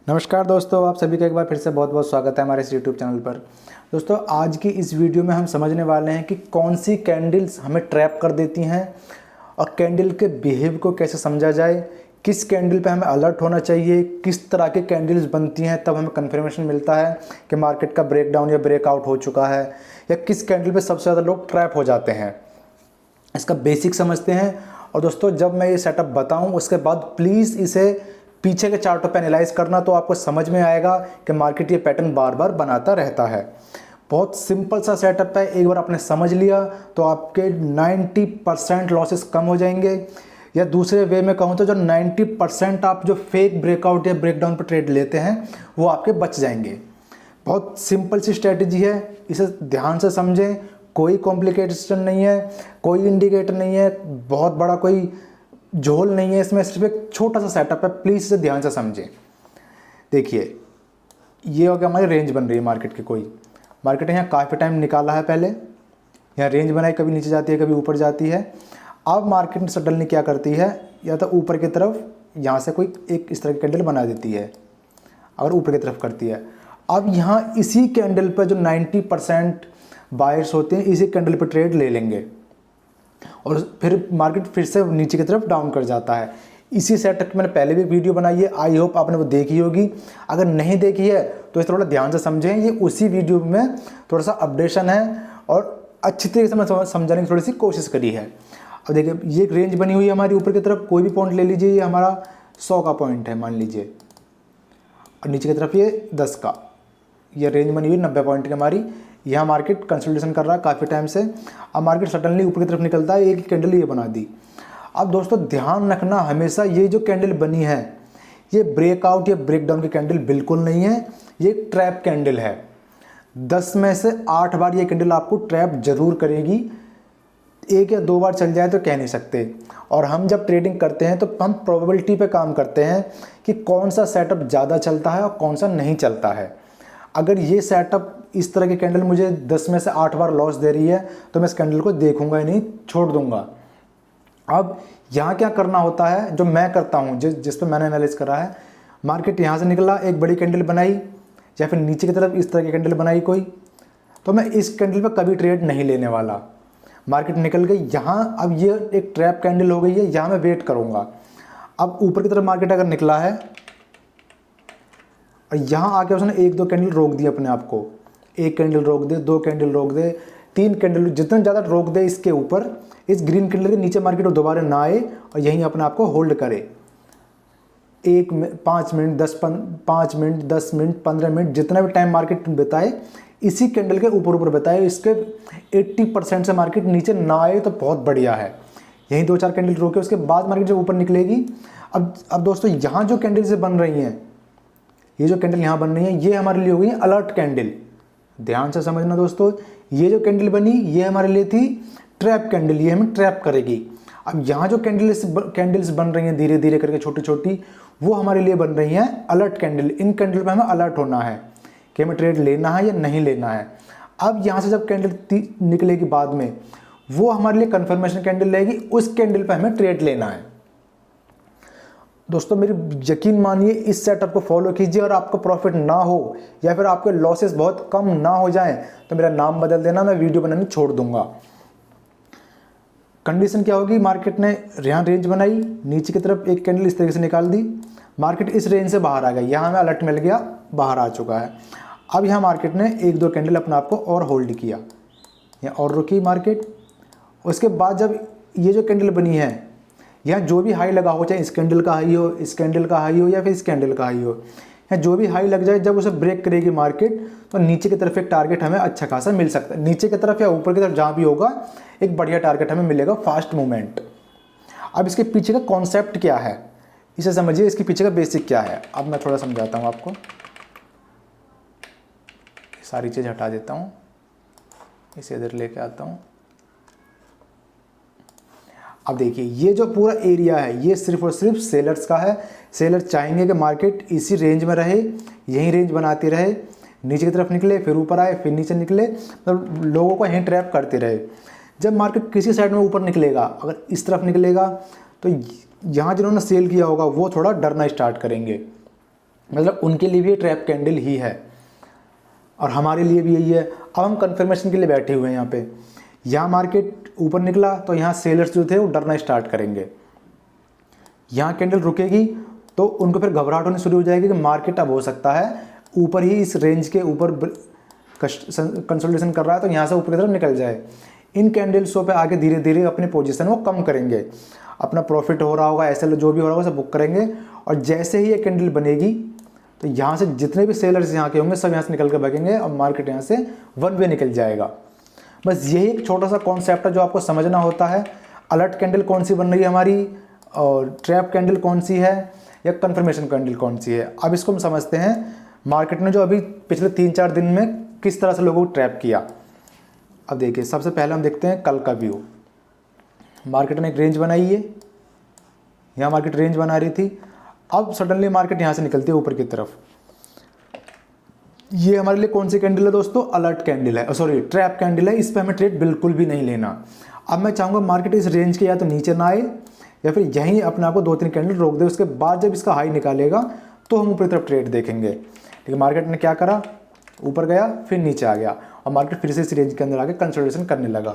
नमस्कार दोस्तों, आप सभी का एक बार फिर से बहुत बहुत स्वागत है हमारे इस यूट्यूब चैनल पर। दोस्तों, आज की इस वीडियो में हम समझने वाले हैं कि कौन सी कैंडल्स हमें ट्रैप कर देती हैं और कैंडल के बिहेव को कैसे समझा जाए, किस कैंडल पे हमें अलर्ट होना चाहिए, किस तरह की कैंडल्स बनती हैं तब हमें कन्फर्मेशन मिलता है कि मार्केट का ब्रेकडाउन या ब्रेकआउट हो चुका है, या किस कैंडल पर सबसे ज़्यादा लोग ट्रैप हो जाते हैं। इसका बेसिक समझते हैं। और दोस्तों, जब मैं ये सेटअप बताऊँ उसके बाद प्लीज़ इसे पीछे के चार्टों पे एनालाइज करना, तो आपको समझ में आएगा कि मार्केट ये पैटर्न बार बार बनाता रहता है। बहुत सिंपल सा सेटअप है, एक बार आपने समझ लिया तो आपके 90% लॉसेस कम हो जाएंगे। या दूसरे वे में कहूँ तो जो 90% आप जो फेक ब्रेकआउट या ब्रेकडाउन पर ट्रेड लेते हैं वो आपके बच जाएंगे। बहुत सिंपल सी स्ट्रेटजी है, इसे ध्यान से समझें। कोई कॉम्प्लिकेशन नहीं है, कोई इंडिकेटर नहीं है, बहुत बड़ा कोई झोल नहीं है इसमें, सिर्फ एक छोटा सा सेटअप है। प्लीज़ इसे ध्यान से समझें। देखिए, ये हो गया हमारी रेंज बन रही है मार्केट की। कोई मार्केट यहाँ काफ़ी टाइम निकाला है, पहले यहाँ रेंज बनाई, कभी नीचे जाती है कभी ऊपर जाती है। अब मार्केट सडनली क्या करती है, या तो ऊपर की तरफ यहाँ से कोई एक इस तरह की कैंडल बना देती है, अगर ऊपर की तरफ करती है। अब यहाँ इसी कैंडल पर जो 90% बायर्स होते हैं इसी कैंडल पर ट्रेड ले लेंगे और फिर मार्केट फिर से नीचे की तरफ डाउन कर जाता है। इसी सेटअप मैंने पहले भी वीडियो बनाई है, आई होप आपने वो देखी होगी। अगर नहीं देखी है तो इसे थोड़ा ध्यान से समझें, ये उसी वीडियो में थोड़ा सा अपडेशन है और अच्छी तरीके से मैं समझाने की थोड़ी सी कोशिश करी है। अब देखिए, ये एक रेंज बनी हुई है हमारी ऊपर की तरफ, कोई भी पॉइंट ले लीजिए, ये हमारा 100 का पॉइंट है मान लीजिए, और नीचे की तरफ ये 10 का। ये रेंज बनी हुई 90 पॉइंट की हमारी। यहाँ मार्केट कंसोलिडेशन कर रहा है काफ़ी टाइम से। अब मार्केट सडनली ऊपर की तरफ निकलता है, एक कैंडल ये बना दी। अब दोस्तों ध्यान रखना, हमेशा ये जो कैंडल बनी है ये ब्रेकआउट या ब्रेकडाउन की कैंडल बिल्कुल नहीं है, ये ट्रैप कैंडल है। 10 में से 8 बार ये कैंडल आपको ट्रैप जरूर करेगी, 1 या 2 बार चल जाए तो कह नहीं सकते। और हम जब ट्रेडिंग करते हैं तो हम प्रोबेबिलिटी पे काम करते हैं कि कौन सा सेटअप ज़्यादा चलता है और कौन सा नहीं चलता है। अगर ये सेटअप इस तरह की कैंडल मुझे 10 में से 8 बार लॉस दे रही है तो मैं इस कैंडल को देखूंगा ही नहीं, छोड़ दूंगा। अब यहाँ क्या करना होता है, जो मैं करता हूँ, जिस पर मैंने एनालिस करा है, मार्केट यहाँ से निकला, एक बड़ी कैंडल बनाई या फिर नीचे की तरफ इस तरह की कैंडल बनाई कोई, तो मैं इस कैंडल पर कभी ट्रेड नहीं लेने वाला। मार्केट निकल गई यहाँ, अब ये एक ट्रैप कैंडल हो गई है, यहाँ मैं वेट करूँगा। अब ऊपर की तरफ मार्केट अगर निकला है और यहाँ आके उसने 1-2 कैंडल रोक दी अपने आप को, 1 कैंडल रोक दे, 2 कैंडल रोक दे, 3 कैंडल, जितना ज़्यादा रोक दे इसके ऊपर, इस ग्रीन कैंडल के नीचे मार्केट दोबारा ना आए और यहीं अपने आप को होल्ड करे 5 मिनट 5 मिनट 10 मिनट 15 मिनट, जितना भी टाइम मार्केट बिताए इसी कैंडल के ऊपर बिताए, इसके 80% से मार्केट नीचे ना आए तो बहुत बढ़िया है। यहीं 2-4 कैंडल रोके, उसके बाद मार्केट जब ऊपर निकलेगी। अब दोस्तों, यहाँ जो कैंडल से बन रही हैं, ये जो कैंडल यहाँ बन रही है, ये हमारे लिए हो गई अलर्ट कैंडल। ध्यान से समझना दोस्तों, ये जो कैंडल बनी ये हमारे लिए थी ट्रैप कैंडल, ये हमें ट्रैप करेगी। अब यहाँ जो कैंडल्स बन रही हैं धीरे धीरे करके छोटी छोटी, वो हमारे लिए बन रही हैं अलर्ट कैंडल। इन कैंडल पे हमें अलर्ट होना है कि हमें ट्रेड लेना है या नहीं लेना है। अब यहाँ से जब कैंडल निकलेगी बाद में, वो हमारे लिए कन्फर्मेशन कैंडल रहेगी, उस कैंडल पर हमें ट्रेड लेना है। दोस्तों, मेरी यकीन मानिए, इस सेटअप को फॉलो कीजिए और आपको प्रॉफिट ना हो या फिर आपके लॉसेस बहुत कम ना हो जाएं तो मेरा नाम बदल देना, मैं वीडियो बनानी छोड़ दूंगा। कंडीशन क्या होगी, मार्केट ने यहाँ रेंज बनाई, नीचे की तरफ एक कैंडल इस तरीके से निकाल दी, मार्केट इस रेंज से बाहर आ गया, यहाँ हमें अलर्ट मिल गया, बाहर आ चुका है। अब यहाँ मार्केट ने 1-2 कैंडल अपने आप को और होल्ड किया, यहाँ और रुकी मार्केट। उसके बाद जब ये जो कैंडल बनी है, यहाँ जो भी हाई लगा हो, चाहे इस कैंडल का हाई हो, इस कैंडल का हाई हो या फिर इस कैंडल का हाई हो, यहाँ जो भी हाई लग जाए, जब उसे ब्रेक करेगी मार्केट तो नीचे की तरफ एक टारगेट हमें अच्छा खासा मिल सकता है। नीचे की तरफ या ऊपर की तरफ जहाँ भी होगा, एक बढ़िया टारगेट हमें मिलेगा, फास्ट मूवमेंट। अब इसके पीछे का कॉन्सेप्ट क्या है, इसे समझिए, इसके पीछे का बेसिक क्या है। अब मैं थोड़ा समझाता हूँ आपको, सारी चीज़ हटा देता हूँ, इसे इधर लेके आता हूँ। अब देखिए, ये जो पूरा एरिया है ये सिर्फ और सिर्फ सेलर्स का है। सेलर चाहेंगे कि मार्केट इसी रेंज में रहे, यही रेंज बनाती रहे, नीचे की तरफ निकले फिर ऊपर आए फिर नीचे निकले, तो लोगों को यहीं ट्रैप करते रहे। जब मार्केट किसी साइड में ऊपर निकलेगा, अगर इस तरफ निकलेगा तो यहाँ जिन्होंने सेल किया होगा वो थोड़ा डरना स्टार्ट करेंगे मतलब उनके लिए भी ये ट्रैप कैंडल ही है और हमारे लिए भी यही है। अब हम कंफर्मेशन के लिए बैठे हुए हैं यहाँ पे। यहाँ मार्केट ऊपर निकला तो यहाँ सेलर्स जो थे वो डरना स्टार्ट करेंगे। यहाँ कैंडल रुकेगी तो उनको फिर घबराहट होनी शुरू हो जाएगी कि मार्केट अब हो सकता है ऊपर ही इस रेंज के ऊपर कंसोलिडेशन कर रहा है तो यहाँ से ऊपर की तरफ निकल जाए। इन कैंडल्सों पे आगे धीरे धीरे अपनी पोजीशन वो कम करेंगे, अपना प्रॉफिट हो रहा होगा एसएल जो भी हो रहा होगा सब बुक करेंगे। और जैसे ही ये कैंडल बनेगी तो यहाँ से जितने भी सेलर्स यहाँ के होंगे सब यहाँ से निकल कर भागेंगे और मार्केट यहाँ से वन वे निकल जाएगा। बस यही एक छोटा सा कॉन्सेप्ट है जो आपको समझना होता है। अलर्ट कैंडल कौन सी बन रही है हमारी और ट्रैप कैंडल कौन सी है या कंफर्मेशन कैंडल कौन सी है। अब इसको हम समझते हैं मार्केट ने जो अभी पिछले 3-4 दिन में किस तरह से लोगों को ट्रैप किया। अब देखिए सबसे पहले हम देखते हैं कल का व्यू। मार्केट ने एक रेंज बनाई है, यहाँ मार्केट रेंज बना रही थी, अब सडनली मार्केट यहाँ से निकलती है ऊपर की तरफ। ये हमारे लिए कौन सी कैंडल है दोस्तों? अलर्ट कैंडल है, सॉरी ट्रैप कैंडल है। इस पर हमें ट्रेड बिल्कुल भी नहीं लेना। अब मैं चाहूँगा मार्केट इस रेंज के या तो नीचे ना आए या फिर यहीं अपने आप को 2-3 कैंडल रोक दे, उसके बाद जब इसका हाई निकालेगा तो हम ऊपर की तरफ ट्रेड देखेंगे। ठीक है, मार्केट ने क्या करा, ऊपर गया फिर नीचे आ गया और मार्केट फिर से इस रेंज के अंदर आके कंसोलिडेशन करने लगा।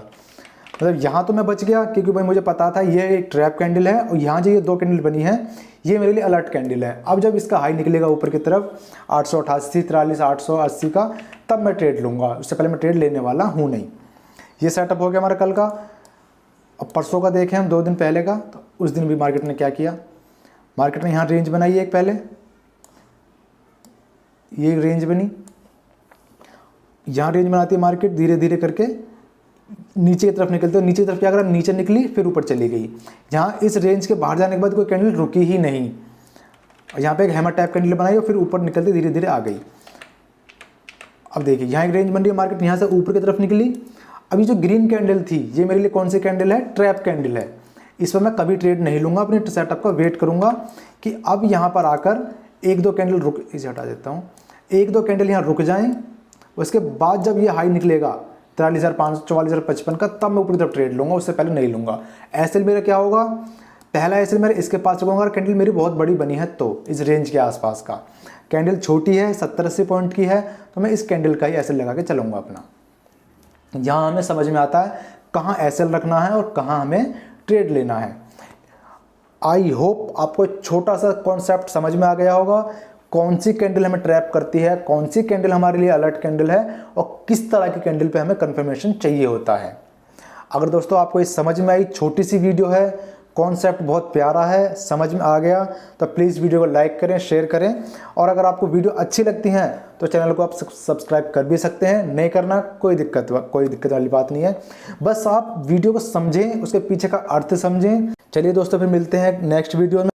मतलब यहाँ तो मैं बच गया क्योंकि भाई मुझे पता था ये एक ट्रैप कैंडल है और यहाँ जो ये 2 कैंडल बनी है ये मेरे लिए अलर्ट कैंडल है। अब जब इसका हाई निकलेगा ऊपर की तरफ 888, 43, 880 का, तब मैं ट्रेड लूँगा, उससे पहले मैं ट्रेड लेने वाला हूँ नहीं। ये सेटअप हो गया हमारा कल का। अब परसों का देखें हम 2 दिन पहले का, तो उस दिन भी मार्केट ने क्या किया, मार्केट ने यहाँ रेंज बनाई है एक, पहले ये रेंज बनी, यहाँ रेंज बनाती है मार्केट, धीरे धीरे करके नीचे की तरफ निकलते हो, नीचे की तरफ क्या करा, नीचे निकली फिर ऊपर चली गई। यहाँ इस रेंज के बाहर जाने के बाद कोई कैंडल रुकी ही नहीं, यहाँ पे एक हैमर टाइप कैंडल बनाई और फिर ऊपर निकलते धीरे धीरे आ गई। अब देखिए यहाँ एक रेंज बन रही है, मार्केट यहाँ से ऊपर की तरफ निकली। अभी जो ग्रीन कैंडल थी ये मेरे लिए कौन सी कैंडल है, ट्रैप कैंडल है। इस पर मैं कभी ट्रेड नहीं लूँगा, अपने सेटअप का वेट करूँगा कि अब यहाँ पर आकर 1-2 कैंडल रुक, इसे हटा देता हूँ, 1-2 कैंडल यहाँ रुक जाएँ, उसके बाद जब ये हाई निकलेगा 43,500, 44,055 का, तब मैं ऊपर की तरफ ट्रेड लूँगा, उससे पहले नहीं लूँगा। एसएल मेरा क्या होगा, पहला एसएल मेरे इसके पास रखूँगा, कैंडल मेरी बहुत बड़ी बनी है तो इस रेंज के आसपास का, कैंडल छोटी है 70-80 पॉइंट की है तो मैं इस कैंडल का ही एसएल लगा के चलूँगा अपना। यहाँ हमें समझ में आता है कहाँ एसएल रखना है और कहाँ हमें ट्रेड लेना है। आई होप आपको छोटा सा कॉन्सेप्ट समझ में आ गया होगा, कौन सी कैंडल हमें ट्रैप करती है, कौन सी कैंडल हमारे लिए अलर्ट कैंडल है और किस तरह की कैंडल पे हमें कंफर्मेशन चाहिए होता है। अगर दोस्तों आपको ये समझ में आई, छोटी सी वीडियो है, कॉन्सेप्ट बहुत प्यारा है, समझ में आ गया तो प्लीज़ वीडियो को लाइक करें, शेयर करें। और अगर आपको वीडियो अच्छी लगती हैं तो चैनल को आप सब्सक्राइब कर भी सकते हैं, नहीं करना कोई दिक्कत वाली बात नहीं है। बस आप वीडियो को समझें, उसके पीछे का अर्थ समझें। चलिए दोस्तों फिर मिलते हैं नेक्स्ट वीडियो में।